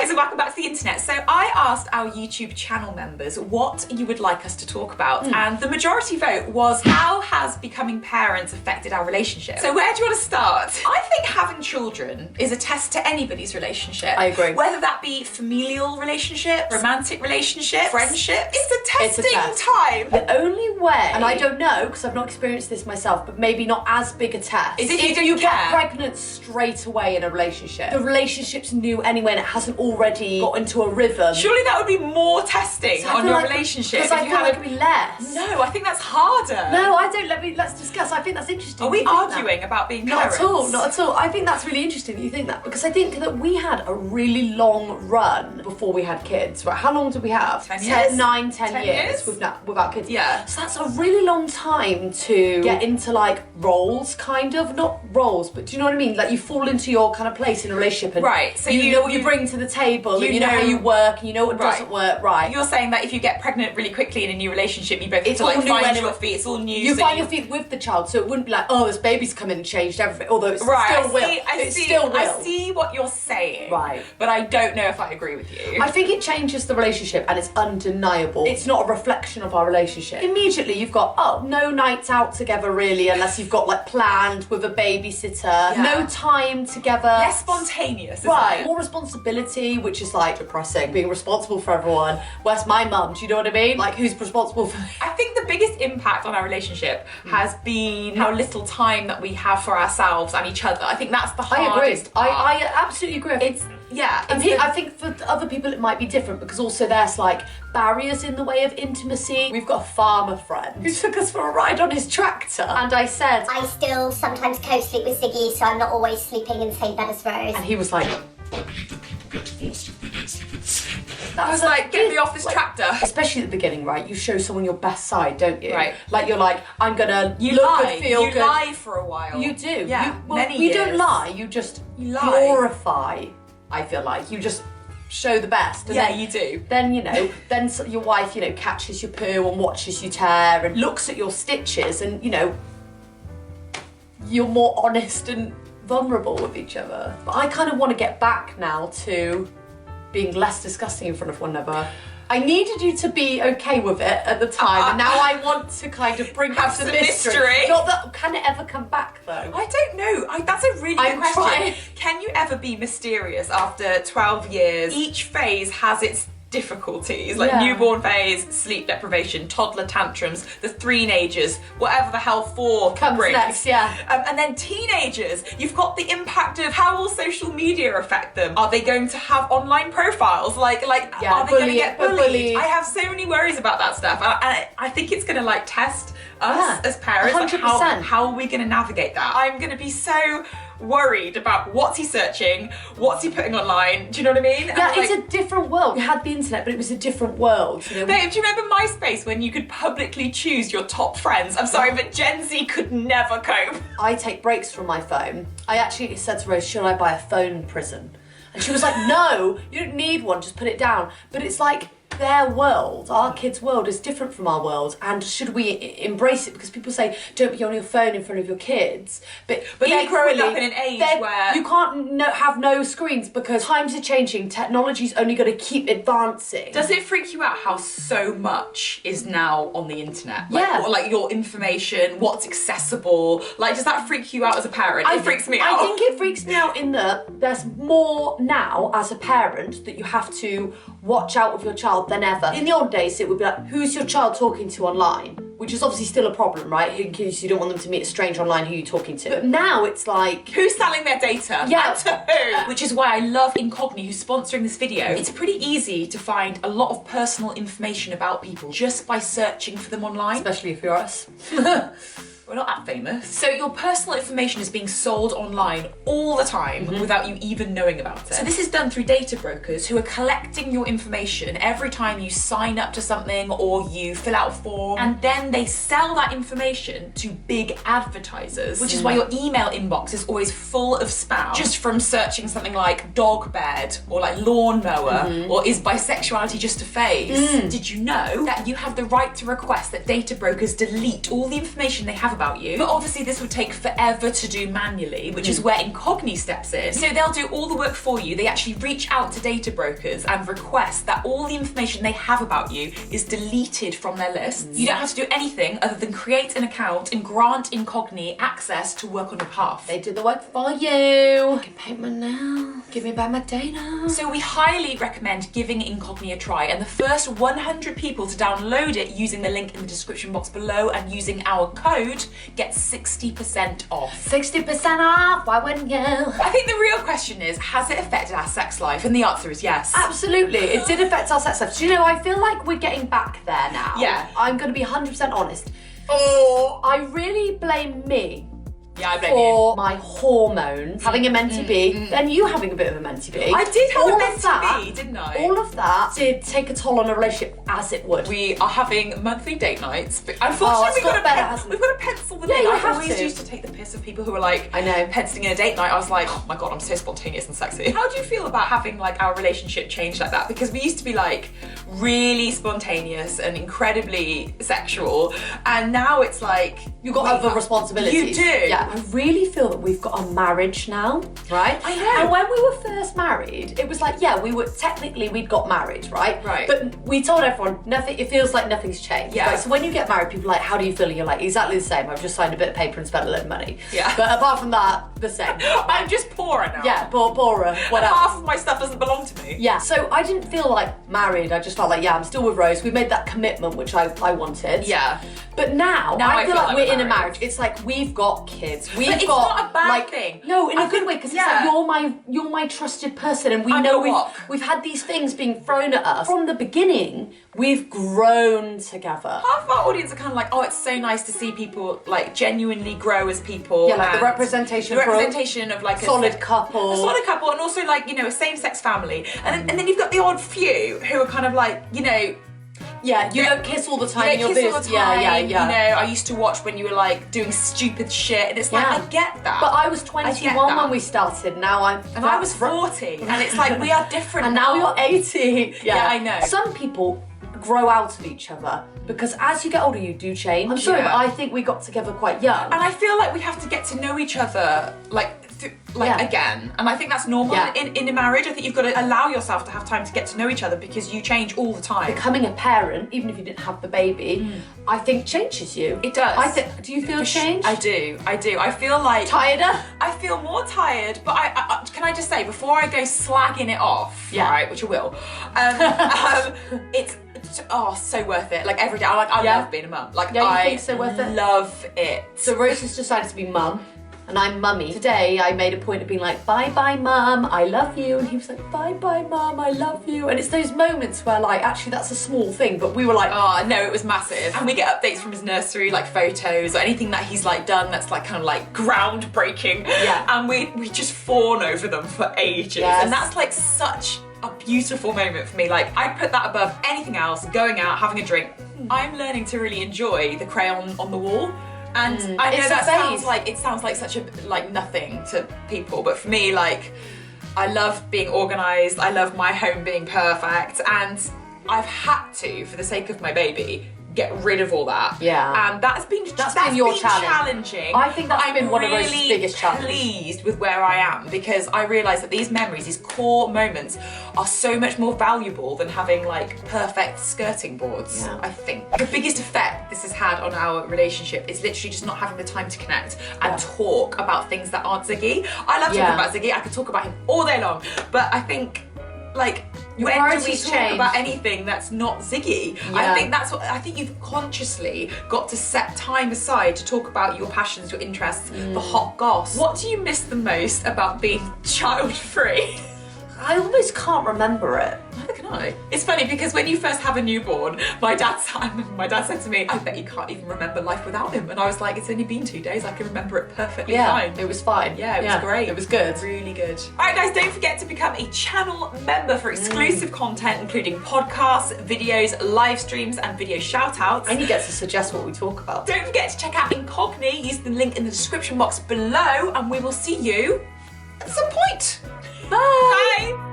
Right, so welcome back to the internet. So I asked our YouTube channel members what you would like us to talk about, and the majority vote was how has becoming parents affected our relationship? So where do you want to start? I think having children is a test to anybody's relationship. I agree. Whether that be familial relationship, romantic relationship, friendship, it's a testing test. time. The only way, and I don't know because I've not experienced this myself, but maybe not as big a test, Is if if you you get care. pregnant straight away in a relationship. The relationship's new anyway and it hasn't already got into a rhythm. Surely that would be more testing So I on feel your like- relationship. Because I if you feel like had it'd be less. No, I think that's harder. No, I don't. Let's discuss. I think that's interesting. Are we You think that? arguing about being Not parents? at all, not at all. I think that's really interesting that you think that because I think that we had a really long run before we had kids. Right? How long did we have? 10 years? 10 years? years without kids. Yeah. So that's a really long time to get into like roles, kind of. Not roles, but do you know what I mean? Like you fall into your kind of place in a relationship and Right, so you know what you you- bring to the table you and you know how know- you work and you know what Right. doesn't work, right? You're saying that if you get pregnant really quickly in a new relationship, you both have It's to like all new find anyway. your feet. It's all new. You so find your feet with the child, so it wouldn't be like, oh, this baby's come in and changed everything. Although it Right, still will. I see what you're saying. Right. But I don't know if I agree with you. I think it changes the relationship and it's undeniable. It's not a reflection of our relationship. Immediately you've got, no nights out together really unless you've got like planned with a babysitter. Yeah. No time together. Less spontaneous, isn't Right. it? More responsibility, which is like depressing. Being responsible for everyone. Where's my mum? Do you know what I mean? Like who's responsible for I think the biggest impact on our relationship has been how little time that we have for ourselves and each other. I think that's the I agree. hardest part. I absolutely agree. It's I think for other people it might be different because also there's like barriers in the way of intimacy. We've got a farmer friend who took us for a ride on his tractor and I said, I still sometimes co-sleep with Ziggy, so I'm not always sleeping in the same bed as Rose. and he was like, I was like, get me off this tractor. especially at the beginning, right? You show someone your best side, don't you? Right. Like you're like, I'm gonna You look lie. good, feel you good. lie for a while. You do. Yeah. Many you years. don't lie. You just You lie. glorify. I feel like you just show the best. And Yeah, then, you do. Then then your wife, catches your poo and watches you tear and looks at your stitches, and you're more honest and vulnerable with each other. But I kind of want to get back now to being less disgusting in front of one another. I needed you to be okay with it at the time, and now I want to kind of bring back Have the some mystery. mystery. Not that can it ever come back though? I don't know. That's a really good I'm question. trying. Can you ever be mysterious after 12 years? Each phase has its difficulties, like Yeah. newborn phase, sleep deprivation, toddler tantrums, the three-nagers, whatever the hell 4 Comes brings. next, yeah. And then teenagers, you've got the impact of how will social media affect them? Are they going to have online profiles? Like Yeah, are they going to get bullying. bullied? I have so many worries about that stuff. And I think it's going to like test us Yeah, as parents. Like, 100%. how are we going to navigate that? I'm going to be so worried about what's he searching, what's he putting online. Do you know what I mean? Yeah, And it's a different world. You had the internet, but it was a different world. Babe, do you remember MySpace when you could publicly choose your top friends? I'm sorry, but Gen Z could never cope. I take breaks from my phone. I actually said to Rose, should I buy a phone prison? And she was like, no, you don't need one, just put it down. But it's like their world, our kids' world is different from our world, and should we embrace it? Because people say don't be on your phone in front of your kids, but they're growing equally, up in an age they're- where- you can't have no screens because times are changing, technology's only going to keep advancing. Does it freak you out how so much is now on the internet? Yeah. Like your information, what's accessible. Like, does that freak you out as a parent? It freaks me out. I think it freaks me out in that there's more now as a parent that you have to watch out with your child than ever. In the old days, it would be like, who's your child talking to online? Which is obviously still a problem, right? In case you don't want them to meet a stranger online who you're talking to. But now it's like, Who's selling their data? Yeah. And to who? Which is why I love Incogni, who's sponsoring this video. It's pretty easy to find a lot of personal information about people just by searching for them online. especially if you're us. We're not that famous. So your personal information is being sold online all the time without you even knowing about it. So this is done through data brokers who are collecting your information every time you sign up to something or you fill out a form, and then they sell that information to big advertisers, which is why your email inbox is always full of spam just from searching something like dog bed or like lawnmower or is bisexuality just a phase? Did you know that you have the right to request that data brokers delete all the information they have about about you. But obviously this would take forever to do manually, which is where Incogni steps in. So they'll do all the work for you. They actually reach out to data brokers and request that all the information they have about you is deleted from their lists. You don't have to do anything other than create an account and grant Incogni access to work on your behalf. They do the work for you. I can paint my nails. Give me back my data. So we highly recommend giving Incogni a try, and the first 100 people to download it using the link in the description box below and using our code get 60% off. 60% off, why wouldn't you? I think the real question is, has it affected our sex life? And the answer is yes. Absolutely, it did affect our sex life. Do you know, I feel like we're getting back there now. Yeah. I'm gonna be 100% honest. Oh, I really blame me. yeah, I blame for you. my hormones, having a mentee be, then you having a bit of a mentee be. I did have All a of mentee that- be, didn't I? All of that did take a toll on a relationship, as it would. We are having monthly date nights, but Oh, unfortunately it's got better, hasn't it? we've got to pencil them Yeah, in. you I have always to. used to take the piss of people who were like, I know. penciling in a date night. I was like, oh my god, I'm so spontaneous and sexy. How do you feel about having like our relationship change like that? Because we used to be like really spontaneous and incredibly sexual, and now it's like You've got other responsibilities. You do. Yeah, I really feel that we've got a marriage now, right? I know. And when we were first married, it was like, yeah, we'd got married, right? Right. But we told everyone, nothing, it feels like nothing's changed. Yeah. Right? So when you get married, people are like, how do you feel? And you're like, exactly the same. I've just signed a bit of paper and spent a lot of money. Yeah. But apart from that, the same. I'm just poorer now. Yeah, poorer, And whatever. half of my stuff doesn't belong to me. Yeah, so I didn't feel like married. I just felt like, yeah, I'm still with Rose. We made that commitment, which I wanted. Yeah. But now I feel like we're in a married. marriage. It's like we've got kids. We've But it's got not a bad like thing. no, in I a good think- way, because yeah. it's like you're my trusted person, and we I'm know your rock. we've had these things being thrown at us from the beginning. We've grown together. Half of our audience are kind of like, oh, it's so nice to see people like genuinely grow as people. Yeah, like the and representation the for a representation of like solid a couple. solid couple, and also like, you know, a same-sex family, and then you've got the odd few who are kind of like, you know. Yeah, you don't kiss all the time. You in your don't kiss all videos. the time. Yeah. You know, I used to watch when you were like doing stupid shit, and it's like, Yeah. I get that. But I was I 21 get that. when we started. Now I'm And I was 40, and it's like, we are different and now you're 80. Yeah, I know. Some people grow out of each other because as you get older, you do change. I'm sorry, Yeah. but I think we got together quite young. And I feel like we have to get to know each other Yeah. again, and I think that's normal Yeah. in a marriage. I think you've got to allow yourself to have time to get to know each other because you change all the time. Becoming a parent, even if you didn't have the baby, I think changes you. It does. I think. Do you feel changed? I do. I feel like Tireder? I feel more tired, but I can I just say before I go slagging it off, Yeah. right, which I will, it's so worth it. Like every day, I Yeah. love being a mum. Like Yeah, you I think so worth it? love it. So Rose has decided to be mum, and I'm mummy. Today I made a point of being like, bye bye mum, I love you, and he was like, bye bye mum, I love you. And it's those moments where like, actually that's a small thing, but we were like, Oh no, it was massive. And we get updates from his nursery, like photos or anything that he's like done that's like kind of like groundbreaking. Yeah. And we just fawn over them for ages. Yes. And that's like such a beautiful moment for me. Like I put that above anything else, going out, having a drink. I'm learning to really enjoy the crayon on the wall. And I know It's a that phase. sounds like such a like nothing to people, but for me, like I love being organised, I love my home being perfect, and I've had to, for the sake of my baby, get rid of all that. Yeah. And that's been your challenge. challenging. I think that's I'm been one of Rose's really biggest challenges. pleased with where I am because I realise that these memories, these core moments, are so much more valuable than having like perfect skirting boards. Yeah. I think the biggest effect this has had on our relationship is literally just not having the time to connect and talk about things that aren't Ziggy. I love talking about Ziggy. I could talk about him all day long, but I think like Your when do we priorities talk change. about anything that's not Ziggy? Yeah. I think you've consciously got to set time aside to talk about your passions, your interests, the hot goss. What do you miss the most about being child-free? I almost can't remember it. Neither can I. It's funny because when you first have a newborn, my dad said to me, I bet you can't even remember life without him. And I was like, it's only been 2 days, I can remember it perfectly fine. It was fine. Yeah, it was great. It was good. Really good. Alright guys, don't forget to become a channel member for exclusive content, including podcasts, videos, live streams, and video shout-outs. And you get to suggest what we talk about. Don't forget to check out Incogni, use the link in the description box below, and we will see you at some point. Bye! Bye!